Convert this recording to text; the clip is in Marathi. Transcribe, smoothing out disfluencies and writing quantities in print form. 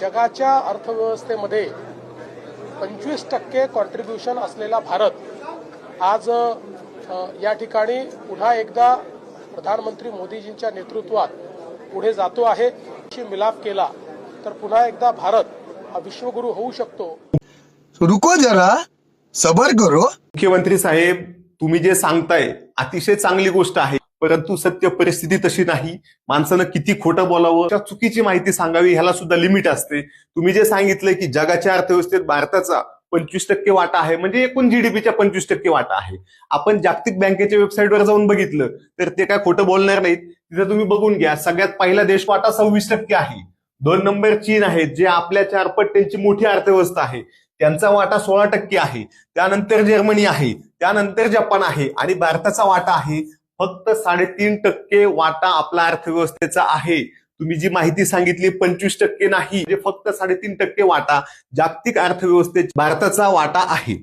जगाच्या अर्थव्यवस्थेमध्ये 25% कॉन्ट्रीब्युशन असलेला भारत आज या ठिकाणी पुन्हा एकदा प्रधानमंत्री मोदीजींच्या नेतृत्वात पुढे जातो आहे। मिलाप केला तर पुन्हा एकदा भारत हा विश्वगुरु होऊ शकतो। रुको जरा सबर करो। मुख्यमंत्री साहेब, तुम्ही जे सांगताय अतिशय चांगली गोष्ट आहे, परंतु सत्य परिस्थिती तशी नाही। माणसानं किती खोटं बोलावं, चुकीची माहिती सांगावी ह्याला सुद्धा लिमिट असते। तुम्ही जे सांगितलंय की जगाच्या अर्थव्यवस्थेत भारताचा 25% वाटा आहे, म्हणजे एकूण जीडीपीच्या 25% वाटा आहे। आपण जागतिक बँकेच्या वेबसाईटवर जाऊन बघितलं तर ते काय खोटं बोलणार नाहीत। तिथे तुम्ही बघून घ्या, सगळ्यात पहिला देश वाटा 26% आहे। 2 नंबर चीन आहे, जे आपल्या 4 पट त्यांची मोठी अर्थव्यवस्था आहे, त्यांचा वाटा 16% आहे। त्यानंतर जर्मनी आहे, त्यानंतर जपान आहे आणि भारताचा वाटा आहे फक्त 3.5% वाटा आपला अर्थव्यवस्थेचा आहे। तुम्ही जी माहिती सांगितली 25% नाही, म्हणजे फक्त 3.5% वाटा जागतिक अर्थव्यवस्थेत भारताचा वाटा आहे।